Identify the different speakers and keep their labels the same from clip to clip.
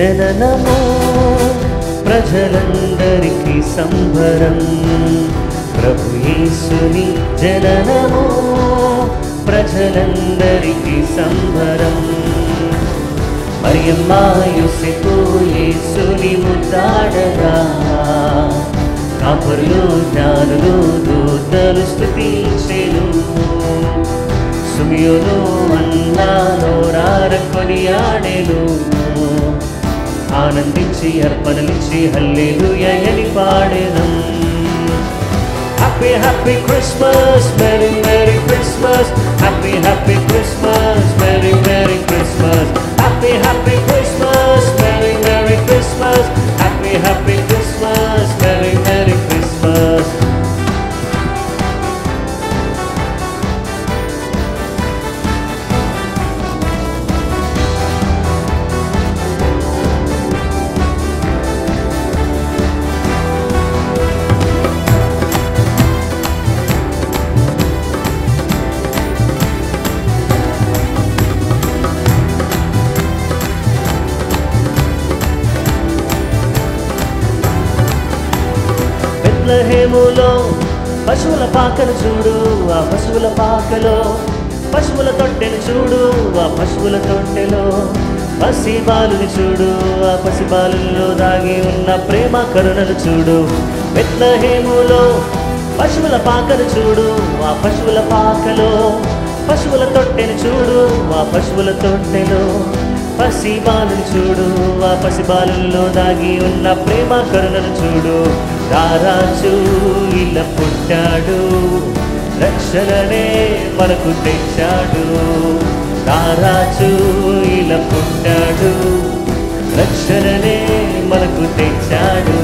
Speaker 1: జననము ప్రజలందరికీ సంబరం. ప్రభు యేసుని జననము ప్రజలందరికీ సంబరం. మరియమ్మ యోసేపు యేసుని ముద్దాడగా కాపరులు జ్ఞానులు దూతలు స్తుతించెను. సుమియోను అన్నా నోరార కొనియాడెను. ఆనందించి అర్పణలిచ్చి హల్లెలూయా అని పాడెదం. Happy happy Christmas, Merry Merry Christmas. Happy happy Christmas, Merry Merry Christmas. Happy happy Christmas, Merry Merry Christmas. Happy happy Christmas, Merry Merry Christmas. బెత్లెహేములో పశువుల పాకను చూడు, ఆ పశువుల పాకలో పశువుల తొట్టెను చూడు, ఆ పశువుల తొట్టెలో పసిబాలుని చూడు, ఆ పసిబాలుల్లో దాగి ఉన్న ప్రేమ కరుణను చూడు. బెత్లెహేములో పశువుల పాకను చూడు, ఆ పశువుల పాకలో పశువుల తొట్టెను చూడు, ఆ పశువుల తొట్టెలో పసిబాలుని చూడు, ఆ పసిబాలుల్లో దాగి ఉన్న ప్రేమ కరుణను చూడు. రారాజు ఇలా పుట్టాడు, రక్షణనే మనకు తెచ్చాడు. రారాజు ఇలా పుట్టాడు, రక్షణనే మనకు తెచ్చాడు.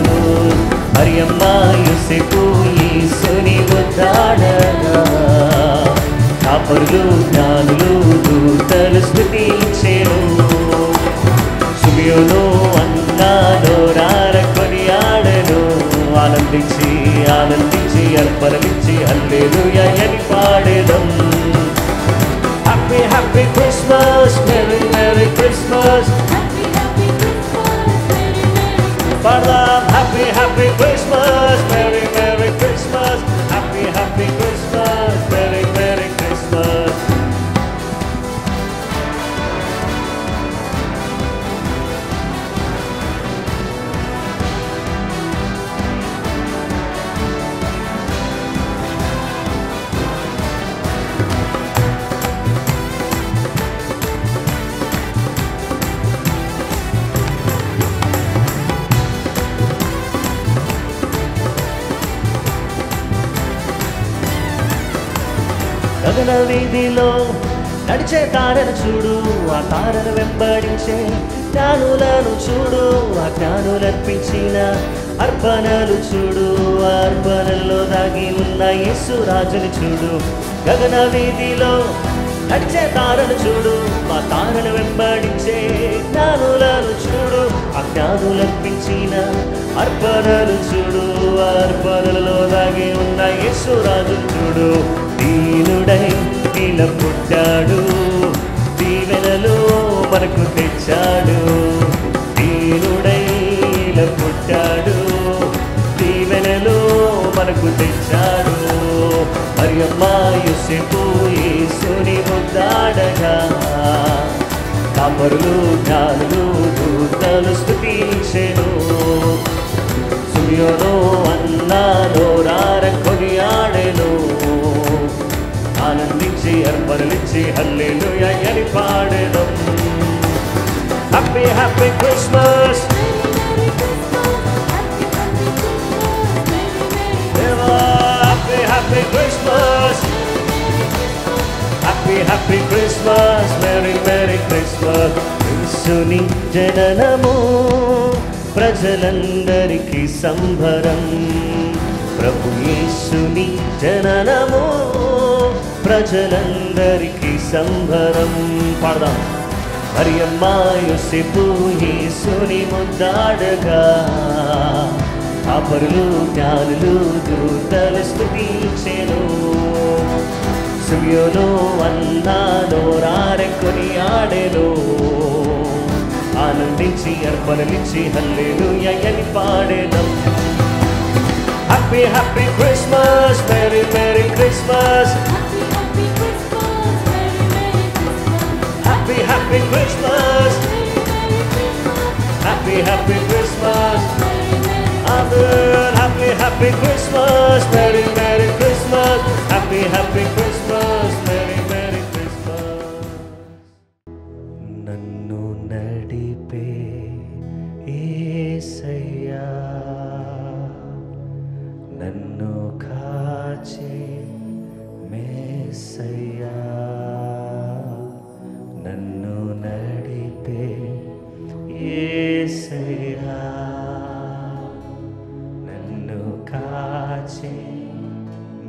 Speaker 1: మరియమ్మ యోసేపు యేసుని ముద్దాడగా కాపరులు జ్ఞానులు దూతలు స్తుతించెను. సుమియోను అన్నా నోరార కొనియాడెను. ఆనందించి ఆనందించి అర్పణలిచ్చి హల్లెలూయా అని పాడెదం. Happy happy Christmas, merry merry Christmas. పాడదాం happy happy Christmas, merry merry Christmas. Happy happy Christmas, merry merry Christmas. గగన వీధిలో నడిచే తారను చూడు, ఆ తారను వెంబడించే జ్ఞానులను చూడు, ఆ జ్ఞానులర్పించిన అర్పణలు చూడు, ఆ అర్పణల్లో దాగి ఉన్న యేసు రాజుని చూడు. గగన వీధిలో నడిచే తారను చూడు, ఆ తారను వెంబడించే జ్ఞానులను చూడు, ఆ జ్ఞానులర్పించిన అర్పణలు చూడు, ఆ అర్పణలలో దాగి ఉన్న యేసు రాజుని చూడు. దీనుడై ఇలా పుట్టాడు, దీవెనలు మనకు తెచ్చాడు. దీనుడై ఇలా పుట్టాడు, దీవెనలు మనకు తెచ్చాడు. మరియమ్మ యోసేపు యేసుని ముద్దాడగా కాపరులు జ్ఞానులు దూతలు స్తుతించెను. సుమియోను అన్నా నోరార కొనియాడెను. ఆనందించి అర్పణలిచ్చి హల్లెలూయా అని పాడెదం. Happy happy Christmas, happy happy Christmas. Happy happy Christmas, merry merry Christmas. యేసుని జననము ప్రజలందరికీ సంబరం. ప్రభు యేసుని జననము ప్రజలందరికీ సంబరం. పాడదాం. మరియమ్మ యోసేపు యేసుని ముద్దాడగా కాపరులు జ్ఞానులు దూతలు స్తుతించెను. సుమియోను అన్నా నోరార కొనియాడెను. ఆనందించి అర్పణలిచ్చి హల్లెలూయా అని పాడేదం. Happy happy Christmas, merry merry Christmas, happy happy Christmas, happy happy Christmas. Amen. Happy happy Christmas, Merry Merry Christmas, Happy happy Christmas, Merry Merry Christmas. నన్ను నడిపే యేసయ్యా, నన్ను కాచే మేసయ్యా, నన్ను నడిపే యేసయ్యా, కాచే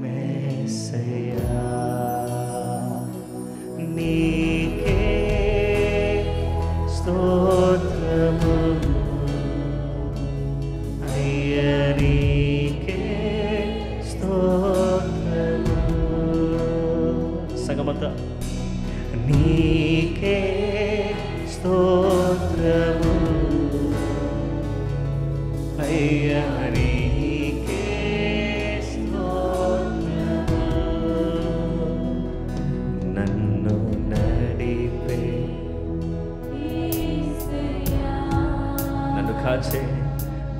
Speaker 1: మేసయ్యా, నీకే స్తోత్రము అయ్యా, నీకే స్తోత్రము. సగమంతా నీకే స్తోత్రము అయ్యా,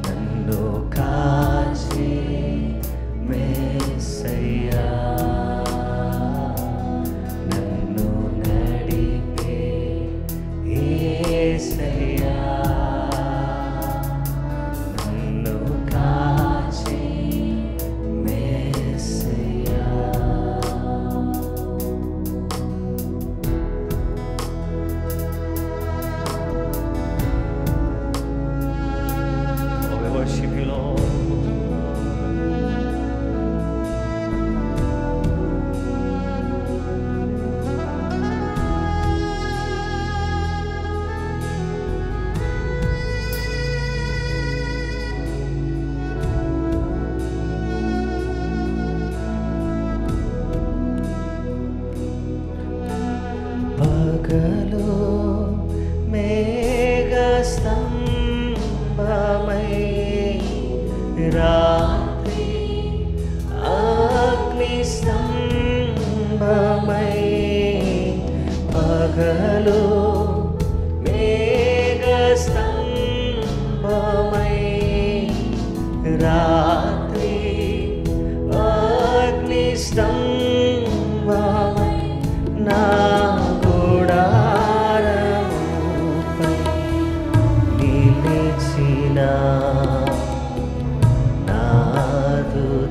Speaker 1: నన్ను కాచే మేసయ్యా, నన్ను నడిపే యేసయ్యా, నన్ను కాచే మేసయ్యా. Worship you, Lord. పగలు మేఘస్తంభమై, రాత్రి అగ్నిస్తంభమై, పగలు మేఘస్తంభమై, రాత్రి అగ్నిస్తంభమై, నా గుడారముపై నిలిచిన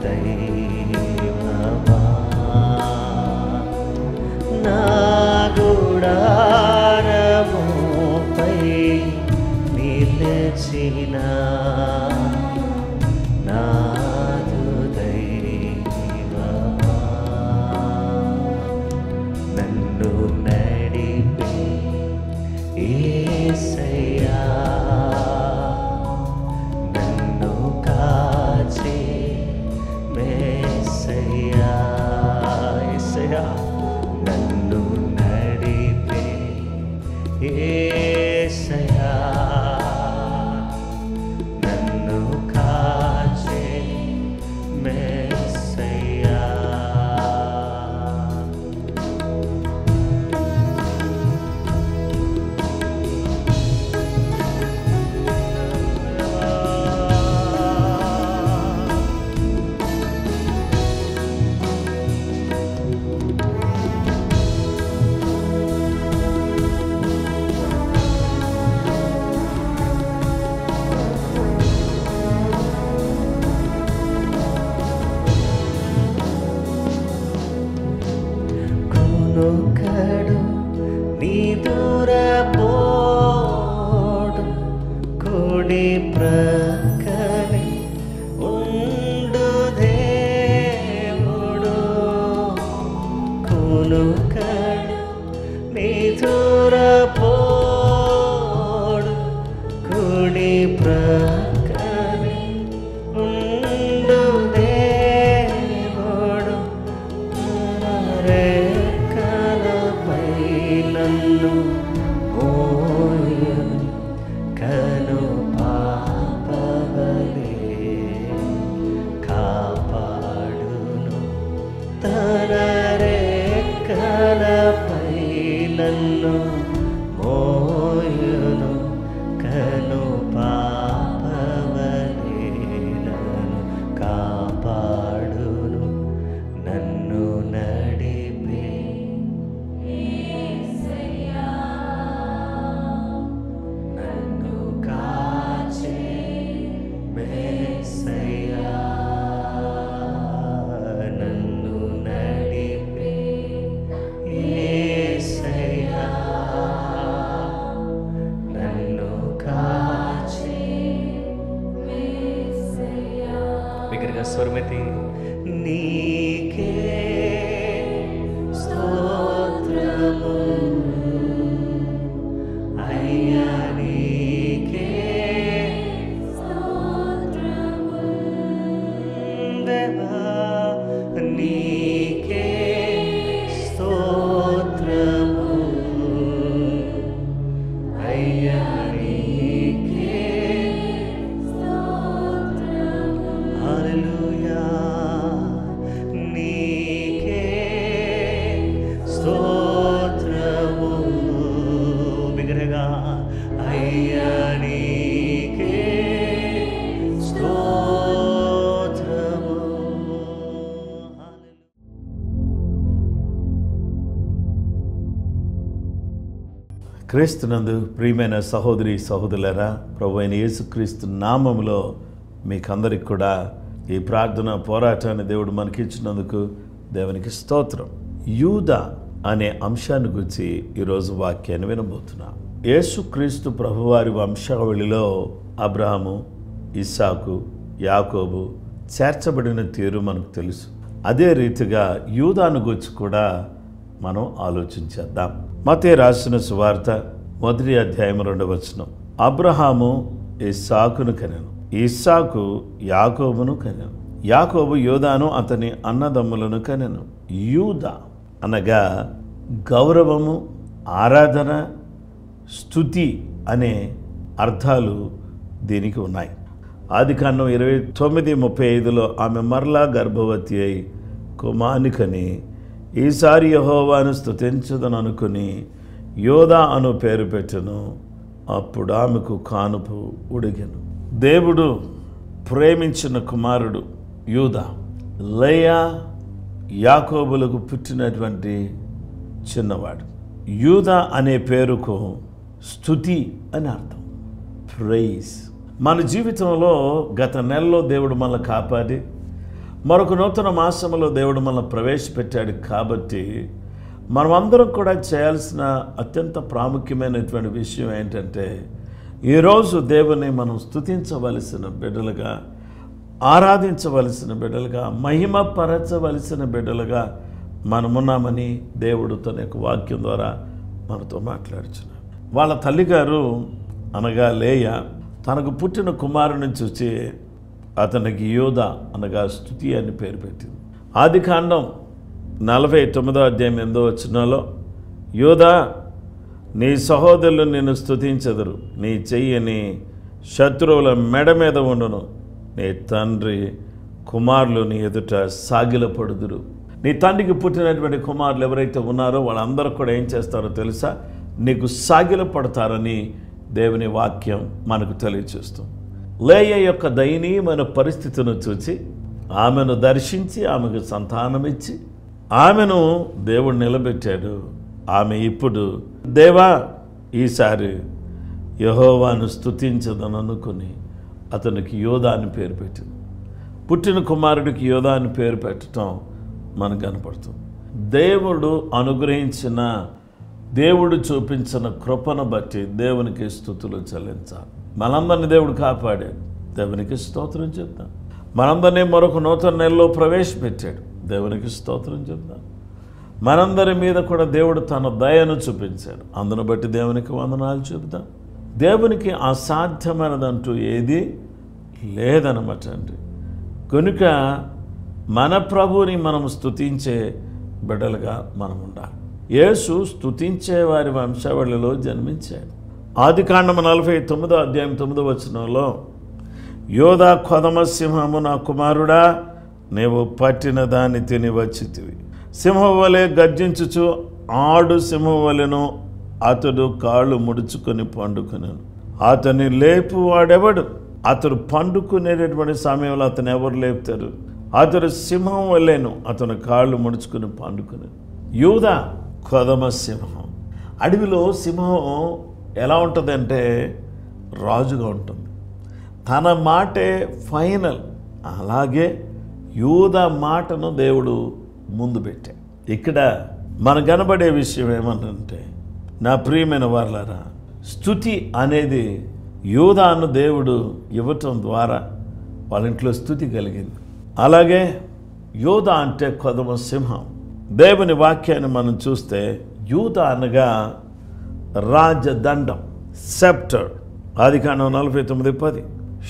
Speaker 1: దైవమా, నా గుడారముపై నిలిచిన నాదు దైవమా, నన్ను నడిపే యేసయ్యా, నన్ను కాచే మేసయ్యా, యేసయ్యా, నన్ను నడిపే యేసయ్యా, నన్ను కాచే మేసయ్యా. గట్టిగా స్వరమెత్తి నీకే స్తోత్రము అయ్యా నీకే స్తోత్రము దేవా నీకే స్తోత్రము అయ్యా నీకే స్తోత్రము హల్లెలూయా నీకే స్తోత్రము బిగరగా అయ్యా నీకే స్తోత్రము
Speaker 2: క్రీస్తునందు ప్రియమైన సహోదరి సహోదరులారా, ప్రభు అయిన యేసుక్రీస్తు నామములో మీకందరికి కూడా ఈ ప్రార్థన పోరాటాన్ని దేవుడు మనకిచ్చినందుకు దేవునికి స్తోత్రం. యూదా అనే అంశాన్ని గురించి ఈరోజు వాక్యాన్ని వినబోతున్నాం. యేసుక్రీస్తు ప్రభువారి వంశావళిలో అబ్రహాము, ఇస్సాకు, యాకోబు చేర్చబడిన తీరు మనకు తెలుసు. అదే రీతిగా యూదాను గురించి కూడా మనం ఆలోచించేద్దాం. మత్తయి రాసిన సువార్త 1వ అధ్యాయం 2వ వచనం. అబ్రహాము ఇస్సాకును కనెను, ఇస్సాకు యాకోబును కనెను, యాకోబు యూదాను అతని అన్నదమ్ములను కనెను. యూదా అనగా గౌరవము, ఆరాధన, స్తుతి అనే అర్థాలు దీనికి ఉన్నాయి. ఆదికాండం 29:35లో ఆమె మరలా గర్భవతి అయి కుమారుని కని ఈసారి యెహోవాను స్తుతించదని అనుకుని యోదా అను పేరు పెట్టెను. అప్పుడు ఆమెకు కానుపు ఉడిగెను. దేవుడు ప్రేమించిన కుమారుడు యూదా. లేయా యాకోబులకు పుట్టినటువంటి చిన్నవాడు. యూదా అనే పేరుకు స్తుతి అని అర్థం, ప్రైజ్. మన జీవితంలో గత నెలలో దేవుడు మనల్ని కాపాడి మరొక నూతన మాసంలో దేవుడు మనల్ని ప్రవేశపెట్టాడు. కాబట్టి మనమందరం కూడా చేయాల్సిన అత్యంత ప్రాముఖ్యమైనటువంటి విషయం ఏంటంటే, ఈరోజు దేవుని మనం స్తుతించవలసిన బిడ్డలుగా, ఆరాధించవలసిన బిడ్డలుగా, మహిమపరచవలసిన బిడ్డలుగా మనమున్నామని దేవుడు తన యొక్క వాక్యం ద్వారా మనతో మాట్లాడుచున్నాడు. వాళ్ళ తల్లిగారు అనగా లేయా తనకు పుట్టిన కుమారుని చూచి అతనికి యోదా అనగా స్తుతి అని పేరు పెట్టింది. ఆదికాండం 49వ అధ్యాయం 8వ వచనంలో, యోదా నీ సహోదరులు నిన్ను స్తుతించెదరు, నీ చెయ్యని శత్రువుల మెడ మీద ఉండును, నీ తండ్రి కుమారులు నీ ఎదుట సాగిలపడుదురు. నీ తండ్రికి పుట్టినటువంటి కుమారులు ఎవరైతే ఉన్నారో వాళ్ళందరూ కూడా ఏం చేస్తారో తెలుసా? నీకు సాగిలపడతారని దేవుని వాక్యం మనకు తెలియజేస్తుంది. లేయ యొక్క దయనీయమైన పరిస్థితిని చూచి ఆమెను దర్శించి ఆమెకు సంతానమిచ్చి ఆమెను దేవుడు నిలబెట్టాడు. ఆమె ఇప్పుడు దేవా ఈసారి యెహోవాను స్తుతించదని అనుకుని అతనికి యోదా అని పేరు పెట్టింది. పుట్టిన కుమారుడికి యోదా అని పేరు పెట్టడం మనకు కనపడుతుంది. దేవుడు అనుగ్రహించిన, దేవుడు చూపించిన కృపను బట్టి దేవునికి స్తుతులు చెల్లించాలి. మనందరినీ దేవుడు కాపాడాడు, దేవునికి స్తోత్రం చెప్తాం. మనందరినీ మరొక నూతన నెలలో ప్రవేశపెట్టాడు, దేవునికి స్తోత్రం చెప్తాం. మనందరి మీద కూడా దేవుడు తన దయను చూపించాడు, అందును బట్టి దేవునికి వందనాలు చెబుతాం. దేవునికి అసాధ్యమైనదంటూ ఏది లేదనమాట అండి. కనుక మన ప్రభువుని మనం స్తుతించే బిడ్డలుగా మనం ఉండాలి. యేసు స్తుతించే వారి వంశావళిలో జన్మించాడు. ఆదికాండం 49వ అధ్యాయం 9వ వచనంలో, యోదా కొదమ సింహము నా కుమారుడా, నీవు పట్టిన దాన్ని తిని వచ్చితివి. సింహం వలె గర్జించుచు ఆడు సింహం వలెను అతడు కాళ్ళు ముడుచుకొని పండుకునేను. అతని లేపు వాడెవడు? అతడు పండుకునేటటువంటి సమయంలో అతను ఎవరు లేపుతారు? అతడు సింహం వల్లేను, అతను కాళ్ళు ముడుచుకుని పండుకునేను. యూదా కొదమ సింహం. అడవిలో సింహం ఎలా ఉంటుందంటే రాజుగా ఉంటుంది, తన మాటే ఫైనల్. అలాగే యూదా మాటను దేవుడు ముందు పెట్టాడు. ఇక్కడ మన కనబడే విషయం ఏమనంటే, నా ప్రియమైన వారలారా, స్తుతి అనేది యూదాను దేవుడు ఇవ్వటం ద్వారా వాళ్ళ ఇంట్లో స్తుతి కలిగింది. అలాగే యూదా అంటే కొదమ సింహం. దేవుని వాక్యాన్ని మనం చూస్తే యూదా అనగా రాజదండం, సెప్టర్. ఆదికాండం 49:10.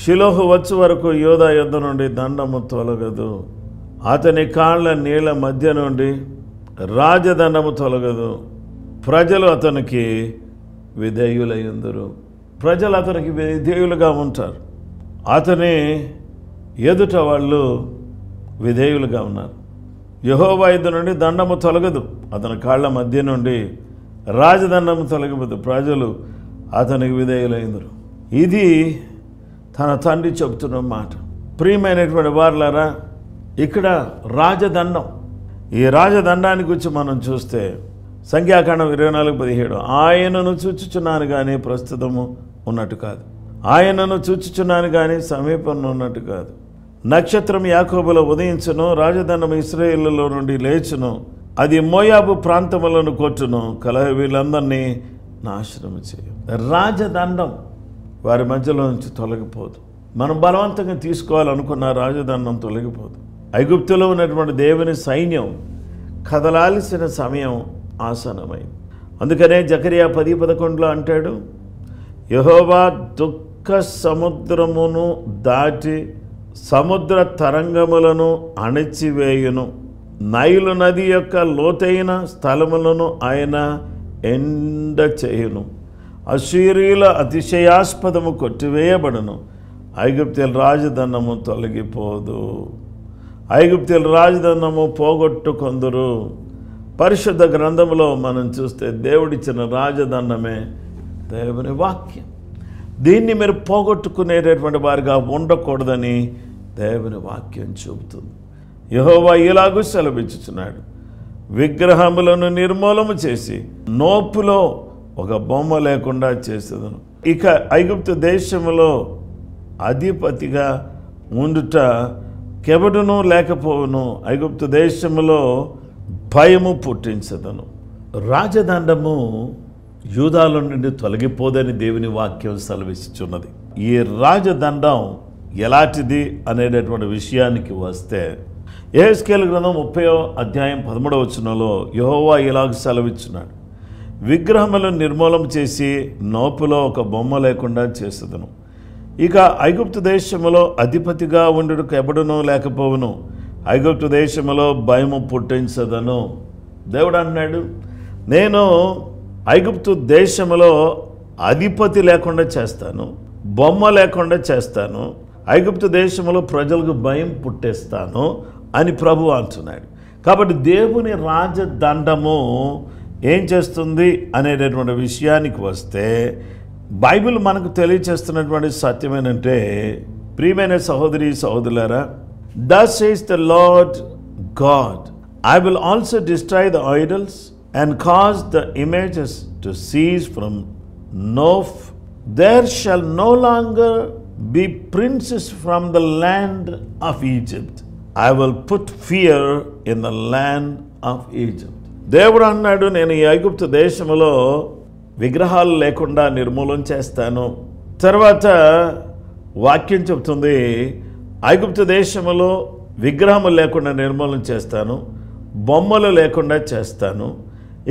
Speaker 2: షిలోహు వచ్చు వరకు యూదా యుద్ధ నుండి దండము తొలగదు, అతని కాళ్ళ నీళ్ళ మధ్య నుండి రాజదండము తొలగదు, ప్రజలు అతనికి విధేయులయ్యుందురు. ప్రజలు అతనికి విధేయులుగా ఉంటారు. అతని ఎదుట వాళ్ళు విధేయులుగా ఉన్నారు. యెహోవా యుద్ధ నుండి దండము తొలగదు, అతని కాళ్ళ మధ్య నుండి రాజదండము తొలగిపోదు, ప్రజలు అతనికి విధేయులైందరు. ఇది తన తండ్రి చెబుతున్న మాట. ప్రియమైనటువంటి వారులారా, ఇక్కడ రాజదండం, ఈ రాజదండాన్ని గురించి మనం చూస్తే సంఖ్యాకాండం 24:17 ఆయనను చూచుచున్నాను కానీ ప్రస్తుతము ఉన్నట్టు కాదు, ఆయనను చూచుచున్నాను కానీ సమీపంలో ఉన్నట్టు కాదు. నక్షత్రం యాకోబులో ఉదయించును, రాజదండం ఇశ్రాయేలులో నుండి లేచును, అది మోయాబు ప్రాంతములను కొట్టును, కలహ వీళ్ళందరినీ నాశనము చేయు. రాజదండం వారి మధ్యలో నుంచి తొలగిపోదు. మనం బలవంతంగా తీసుకోవాలనుకున్న రాజదండం తొలగిపోదు. ఐగుప్తులో ఉన్నటువంటి దేవుని సైన్యం కదలాల్సిన సమయం ఆసన్నమైంది. అందుకనే జకరియా 10:11 అంటాడు, యెహోవా దుఃఖ సముద్రమును దాటి సముద్ర తరంగములను అణిచివేయును, నైలు నది యొక్క లోతైన స్థలములను ఆయన ఎండ చేయును, అశ్షూరీయుల అతిశయాస్పదము కొట్టివేయబడును, ఐగుప్తుల రాజదండము తొలగిపోదు, ఐగుప్తుల రాజదండము పోగొట్టుకొందురు. పరిశుద్ధ గ్రంథంలో మనం చూస్తే దేవుడిచ్చిన రాజదండమే దేవుని వాక్యం. దీన్ని మీరు పోగొట్టుకునేటటువంటి వారిగా ఉండకూడదని దేవుని వాక్యం చూపుతుంది. యెహోవా ఇలాగూ సెలవిచ్చుచున్నాడు, విగ్రహములను నిర్మూలము చేసి నోపులో ఒక బొమ్మ లేకుండా చేసేదను. ఇక ఐగుప్తు దేశములో అధిపతిగా ఉండుట కెవడును లేకపోవును, ఐగుప్తు దేశములో భయము పుట్టించదను. రాజదండము యూదాలో నుండి తొలగిపోదని దేవుని వాక్యం సెలవిస్తున్నది. ఈ రాజదండం ఎలాంటిది అనేటటువంటి విషయానికి వస్తే యెహెజ్కేలు గ్రంథం 30:13 యెహోవా ఇలాగ సెలవిచ్చున్నాడు, విగ్రహములను నిర్మూలం చేసి నోపులో ఒక బొమ్మ లేకుండా చేసేదను. ఇక ఐగుప్తు దేశములో అధిపతిగా ఉండుటకు ఎవడునూ లేకపోవును, ఐగుప్తు దేశములో భయము పుట్టించదను. దేవుడు అన్నాడు, నేను ఐగుప్తు దేశములో అధిపతి లేకుండా చేస్తాను, బొమ్మ లేకుండా చేస్తాను, ఐగుప్తు దేశంలో ప్రజలకు భయం పుట్టేస్తాను అని ప్రభు అంటున్నాడు. కాబట్టి దేవుని రాజదండము ఏం చేస్తుంది అనేటటువంటి విషయానికి వస్తే బైబిల్ మనకు తెలియచేస్తున్నటువంటి సత్యం ఏంటంటే, ప్రియమైన సహోదరి సహోదరులారా, thus says the Lord God, I will also destroy the idols and cause the images to cease from Noph. There shall no longer be princes from the land of Egypt. I will put fear in the land of Egypt. దేవుడు అన్నాడు, నేను ఈ ఐగుప్తు దేశంలో విగ్రహాలు లేకుండా నిర్మూలన చేస్తాను. తర్వాత వాక్యం చెబుతుంది, ఐగుప్తు దేశంలో విగ్రహములు లేకుండా నిర్మూలన చేస్తాను, బొమ్మలు లేకుండా చేస్తాను.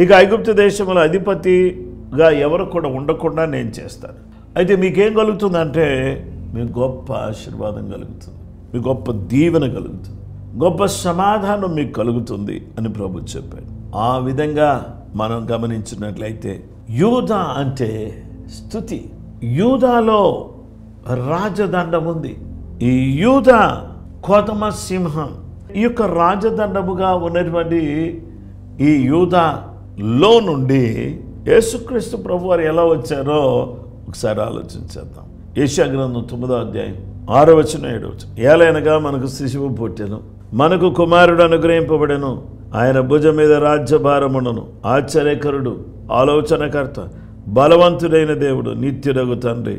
Speaker 2: ఇక ఐగుప్తు దేశంలో అధిపతిగా ఎవరు కూడా ఉండకుండా నేను చేస్తాను. అయితే మీకేం కలుగుతుందంటే, మీకు గొప్ప ఆశీర్వాదం కలుగుతుంది, మీకు గొప్ప దీవెన కలుగుతుంది, గొప్ప సమాధానం మీకు కలుగుతుంది అని ప్రభు చెప్పాడు. ఆ విధంగా మనం గమనించినట్లయితే యూదా అంటే స్తుతి. యూదాలో రాజదండం ఉంది. ఈ యూదా కోతమ సింహం. ఈ యొక్క రాజదండముగా ఉన్నటువంటి ఈ యూదాలో నుండి యేసుక్రీస్తు ప్రభు వారు ఎలా వచ్చారో ఒకసారి ఆలోచించేద్దాం. యెషయా గ్రంథం 9:6-7 ఏలైనగా మనకు శిశువు పుట్టెను, మనకు కుమారుడు అనుగ్రహింపబడెను, ఆయన భుజం మీద రాజ్యభారమును, ఆశ్చర్యకరుడు, ఆలోచనకర్త, బలవంతుడైన దేవుడు, నిత్యుడగు తండ్రి,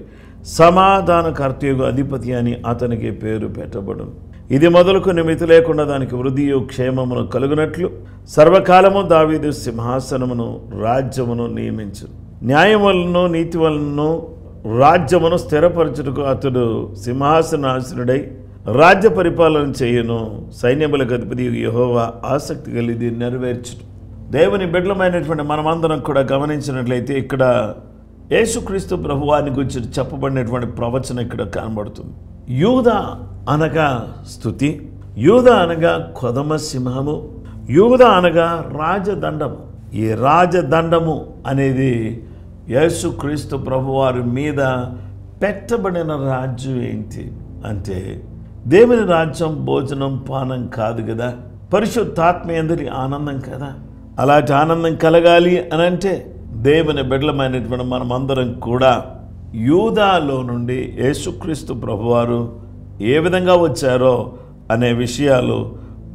Speaker 2: సమాధానకర్తయగు అధిపతి అని అతనికి పేరు పెట్టబడును. ఇది మొదలుకొని మితి లేకుండా దానికి వృద్ధియు క్షేమమును కలుగునట్లు సర్వకాలము దావీదు సింహాసనమును రాజ్యమును నియమించు. న్యాయం వలన నీతి వలన రాజ్యమును స్థిరపరచుటకు అతడు సింహాసనాసనుడై రాజ్య పరిపాలన చేయను. సైన్యములకు అధిపతి యెహోవా ఆసక్తి కలిగి నెరవేర్చును. దేవుని బిడ్డలమైనటువంటి మనమందరం కూడా గమనించినట్లయితే ఇక్కడ యేసుక్రీస్తు ప్రభువాని గురించి చెప్పబడినటువంటి ప్రవచనం ఇక్కడ కనబడుతుంది. యూదా అనగా స్తుతి, యూదా అనగా కొదమ సింహము, యూదా అనగా రాజదండము. ఈ రాజదండము అనేది యేసుక్రీస్తు ప్రభువారి మీద పెట్టబడిన రాజ్యం ఏంటి అంటే దేవుని రాజ్యం భోజనం పానం కాదు కదా, పరిశుద్ధాత్మ యందరి ఆనందం కదా. అలాంటి ఆనందం కలగాలి అని అంటే దేవుని బిడ్డలమైనటువంటి మనమందరం కూడా యూదాలో నుండి యేసుక్రీస్తు ప్రభువారు ఏ విధంగా వచ్చారో అనే విషయాలు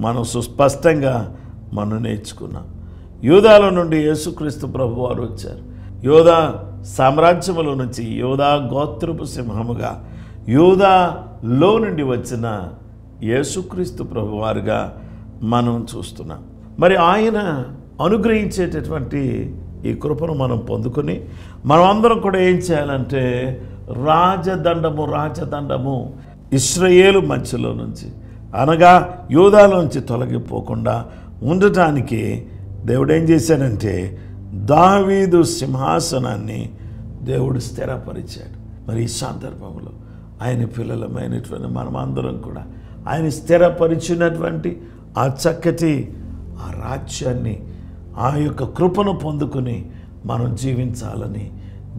Speaker 2: మనం సుస్పష్టంగా మనం నేర్చుకున్నాం. యూదాలో నుండి యేసుక్రీస్తు ప్రభువారు వచ్చారు. యూదా సామ్రాజ్యములో నుంచి యూదా గోత్రపు సింహముగా యూదాలో నుండి వచ్చిన యేసుక్రీస్తు ప్రభువారుగా మనం చూస్తున్నాం. మరి ఆయన అనుగ్రహించేటటువంటి ఈ కృపను మనం పొందుకొని మనం అందరం కూడా ఏం చేయాలంటే రాజదండము ఇశ్రాయేలు మధ్యలో నుంచి అనగా యూదాలోంచి తొలగిపోకుండా ఉండటానికి దేవుడు ఏం చేశాడంటే దావీదు సింహాసనాన్ని దేవుడు స్థిరపరిచాడు. మరి ఈ సందర్భంలో ఆయన పిల్లలమైనటువంటి మనమందరం కూడా ఆయన స్థిరపరిచినటువంటి ఆ చక్కటి ఆ రాజ్యాన్ని ఆ యొక్క కృపను పొందుకొని మనం జీవించాలని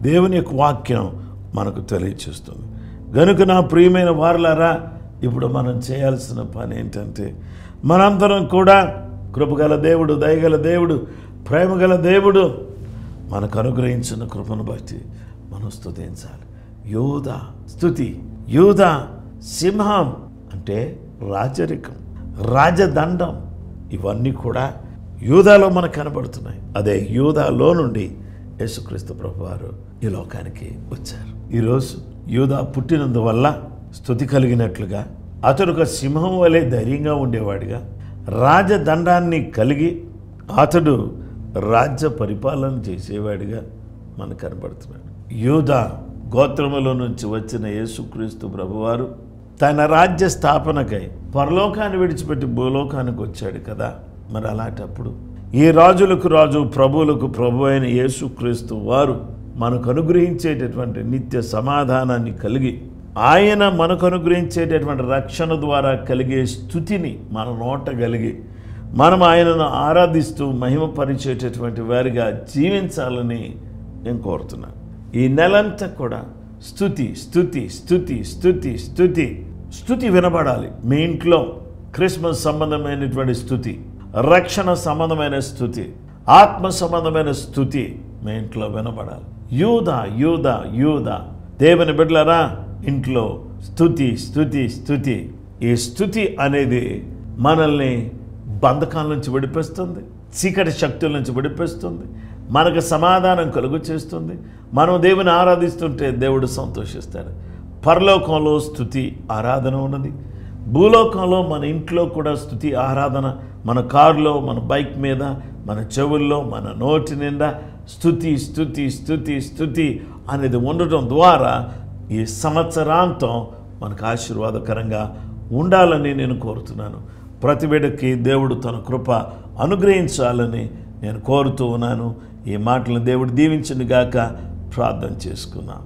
Speaker 2: దేవుని యొక్క వాక్యం మనకు తెలియచేస్తుంది. గనుక నా ప్రియమైన వారలారా, ఇప్పుడు మనం చేయాల్సిన పని ఏంటంటే మనందరం కూడా కృపగల దేవుడు, దయగల దేవుడు, ప్రేమగల దేవుడు మనకు అనుగ్రహించిన కృపను బట్టి మనం స్తుతించాలి. యూదా స్తుతి, యూదా సింహం అంటే రాజరికం, రాజదండం, ఇవన్నీ కూడా యూదాలో మనకు కనబడుతున్నాయి. అదే యూదాలో నుండి యేసుక్రీస్తు ప్రభువారు ఈ లోకానికి వచ్చారు. ఈరోజు యూదా పుట్టినందువల్ల స్తుతి కలిగినట్లుగా అతడు ఒక సింహం వలె ధైర్యంగా ఉండేవాడిగా, రాజదండాన్ని కలిగి అతడు రాజ్య పరిపాలన చేసేవాడిగా మనకు కనబడుతున్నాడు. యూదా గోత్రములో నుంచి వచ్చిన యేసుక్రీస్తు ప్రభువారు తన రాజ్య స్థాపనకై పరలోకాన్ని విడిచిపెట్టి భూలోకానికి వచ్చాడు కదా. మరి అలాంటప్పుడు ఈ రాజులకు రాజు, ప్రభువులకు ప్రభు అయిన యేసుక్రీస్తు వారు మనకు అనుగ్రహించేటటువంటి నిత్య సమాధానాన్ని కలిగి ఆయన మనకు అనుగ్రహించేటటువంటి రక్షణ ద్వారా కలిగే స్తుతిని మన నోట కలిగి మనం ఆయనను ఆరాధిస్తూ మహిమపరిచేటటువంటి వారిగా జీవించాలని నేను కోరుతున్నాను. ఈ నెలంతా కూడా స్తుతి స్తుతి స్తుతి స్తుతి స్తుతి స్తుతి వినబడాలి. మీ ఇంట్లో క్రిస్మస్ సంబంధమైనటువంటి స్తుతి, రక్షణ సంబంధమైన స్తుతి, ఆత్మ సంబంధమైన స్తుతి మీ ఇంట్లో వినబడాలి. యూదా యూదా యూదా దేవుని బిడ్డలారా, ఇంట్లో స్తుతి స్తుతి స్తుతి. ఈ స్తుతి అనేది మనల్ని బంధకాల నుంచి విడిపిస్తుంది, చీకటి శక్తుల నుంచి విడిపిస్తుంది, మనకు సమాధానం కలుగు చేస్తుంది. మనం దేవుని ఆరాధిస్తుంటే దేవుడు సంతోషిస్తాడు. పరలోకంలో స్తుతి ఆరాధన ఉన్నది, భూలోకంలో మన ఇంట్లో కూడా స్తుతి ఆరాధన, మన కారులో, మన బైక్ మీద, మన చెవుల్లో, మన నోటి నిండా స్తుతి స్తుతి స్తుతి స్తుతి అనేది ఉండటం ద్వారా ఈ సంవత్సరాంతం మనకు ఆశీర్వాదకరంగా ఉండాలని నేను కోరుతున్నాను. ప్రతి బిడ్డకి దేవుడు తన కృప అనుగ్రహించాలని నేను కోరుతూ ఉన్నాను. ఈ మాటలను దేవుడు దీవించును గాక ప్రార్థన చేసుకున్నాను.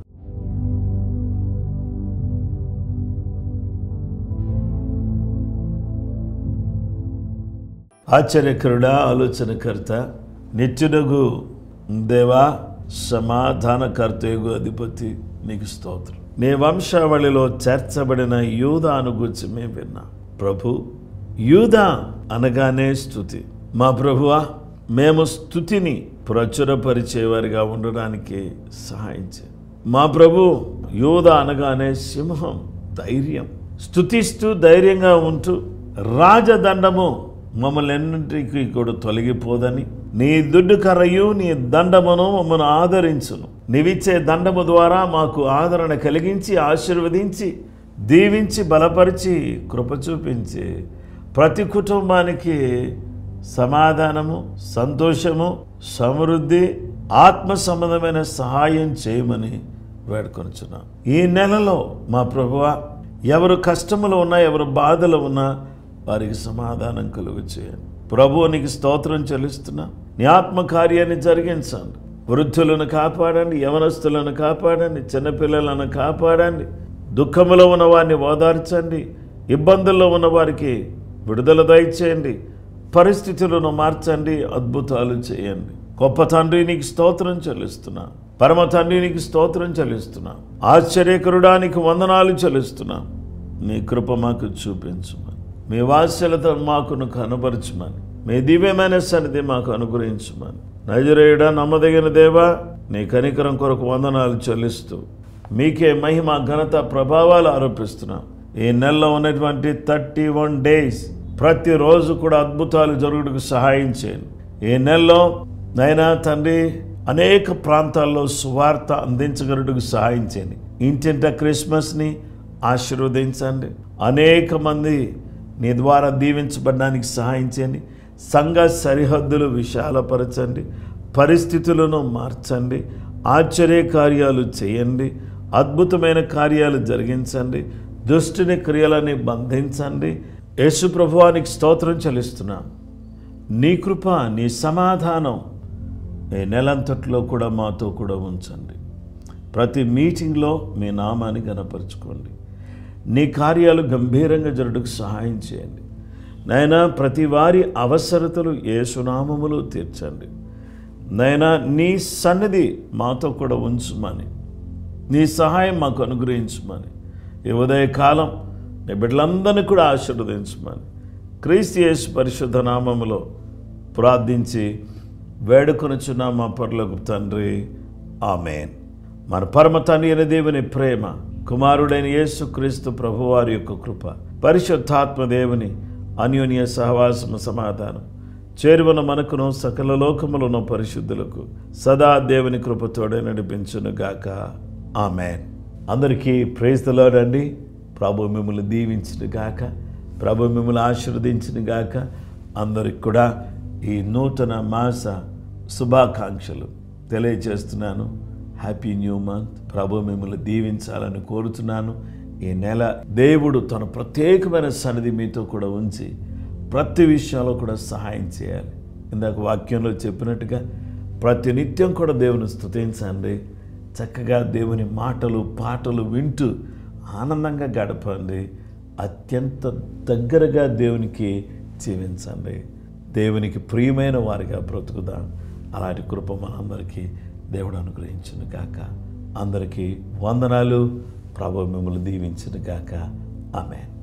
Speaker 2: ఆశ్చర్యకరుడా, ఆలోచనకర్త, నిత్యుడగు దేవా, సమాధానకర్తయగు అధిపతి, నీకు స్తోత్రం. నీ వంశావళిలో చేర్చబడిన యూదాను గురించి మేము విన్నాం ప్రభు. యూదా అనగానే స్తుతి. మా ప్రభువా, మేము స్తుతిని ప్రచురపరిచేవారిగా ఉండడానికి సహాయం చేయి. మా ప్రభు, యూదా అనగానే సింహం, ధైర్యం, స్తుతిస్తూ ధైర్యంగా ఉంటూ రాజదండము మమ్మల్ని ఎన్నింటికి కూడా తొలగిపోదని, నీ దుడ్డు కర్రయు నీ దండమును మమ్మల్ని ఆదరించును. నీవిచ్చే దండము ద్వారా మాకు ఆదరణ కలిగించి, ఆశీర్వదించి, దీవించి, బలపరిచి, కృప చూపించి ప్రతి కుటుంబానికి సమాధానము, సంతోషము, సమృద్ధి, ఆత్మ సంబంధమైన సహాయం చేయమని వేడుకొనుచున్నాం. ఈ నెలలో మా ప్రభువా, ఎవరు కష్టములో ఉన్నా, ఎవరు బాధలో ఉన్నా వారికి సమాధానం కలుగు చేయండి. ప్రభువు నీకు స్తోత్రం చెల్లిస్తున్నా. నీ ఆత్మకార్యాన్ని జరిగించండి. వృద్ధులను కాపాడండి, యవనస్తులను కాపాడండి, చిన్నపిల్లలను కాపాడండి. దుఃఖములో ఉన్న వారిని ఓదార్చండి. ఇబ్బందుల్లో ఉన్న వారికి విడుదల దయచేయండి. పరిస్థితులను మార్చండి, అద్భుతాలు చేయండి. గొప్ప తండ్రి నీకు స్తోత్రం చెల్లిస్తున్నా. పరమ తండ్రి నీకు స్తోత్రం చెల్లిస్తున్నా. ఆశ్చర్యకరుడానికి వందనాలు చెల్లిస్తున్నా. నీ కృప మాకు చూపించమని, మీ వాత్సల్యత మాకును కనబరచమని, మీ దివ్యమైన సన్నిధి మాకు అనుగ్రహించమని, నజరేయుడా నమ్మదగిన దేవా నీ కనికరం కొరకు వందనాలు చెల్లిస్తూ మీకే మహిమ ఘనత ప్రభావాలు ఆరోపిస్తున్నాం. ఈ నెలలో ఉన్నటువంటి 31 days ప్రతిరోజు కూడా అద్భుతాలు జరుగుటకు సహాయం చేయండి. ఈ నెలలో నైనా తండ్రి అనేక ప్రాంతాల్లో సువార్త అందించగలుగుటకు సహాయం చేయండి. ఇంటింట క్రిస్మస్ని ఆశీర్వదించండి. అనేక మంది నీ ద్వారా దీవించబడడానికి సహాయం చేయండి. సంఘ సరిహద్దులు విశాలపరచండి. పరిస్థితులను మార్చండి. ఆశ్చర్య కార్యాలు చేయండి. అద్భుతమైన కార్యాలు జరిగించండి. దుష్టుని క్రియలని బంధించండి. యేసు ప్రభువానికి స్తోత్రం చెల్లిస్తున్నాం. నీ కృప, నీ సమాధానం ఈ నెలంతట్లో కూడా మాతో కూడా ఉంచండి. ప్రతి మీటింగ్లో మీ నామాన్ని గణపరచుకోండి. నీ కార్యాలు గంభీరంగా జరుగుటకు సహాయం చేయండి. నైనా ప్రతి వారి అవసరతలు యేసు నామములో తీర్చండి. నైనా నీ సన్నిధి మాతో కూడా ఉంచుమని, నీ సహాయం మాకు అనుగ్రహించమని, ఈ ఉదయకాలం నీ బిడ్డలందరినీ కూడా ఆశీర్వదించమని క్రీస్తు యేసు పరిశుద్ధ నామములో ప్రార్థించి వేడుకొనుచున్నాం మా పరలోకపు తండ్రి. ఆమేన్. మన పరమ తండ్రి అయిన దేవుని ప్రేమ, కుమారుడైన యేసు క్రీస్తు ప్రభువారి యొక్క కృప, పరిశుద్ధాత్మ దేవుని అన్యోన్య సహవాసము సమాధానం చేరువన మనకును సకల లోకములను పరిశుద్ధులకు సదా దేవుని కృపతోడే నడిపించును గాక. ఆమేన్. అందరికీ ప్రైజ్ ది లార్డ్ అండి. ప్రభు మిమ్మల్ని దీవించును గాక. ప్రభు మిమ్మల్ని ఆశీర్వదించును గాక. అందరికి కూడా ఈ నూతన మాస శుభాకాంక్షలు తెలియజేస్తున్నాను. Happy new month. ప్రభు మిమ్మల్ని దీవించాలని కోరుతున్నాను. ఈ నెల దేవుడు తన ప్రత్యేకమైన సన్నిధి మీతో కూడా ఉంచి ప్రతి విషయంలో కూడా సహాయం చేయాలి. ఇందాక వాక్యంలో చెప్పినట్టుగా ప్రతి నిత్యం కూడా దేవుని స్తుతించండి. చక్కగా దేవుని మాటలు పాటలు వింటూ ఆనందంగా గడపండి. అత్యంత దగ్గరగా దేవునికి జీవించండి. దేవునికి ప్రియమైన వారిగా బ్రతుకుదాం. అలాంటి కృప మనందరికీ దేవుడు అనుగ్రహించును గాక. అందరికీ వందనాలు. ప్రభు మిమ్మల్ని దీవించును గాక. ఆమేన్.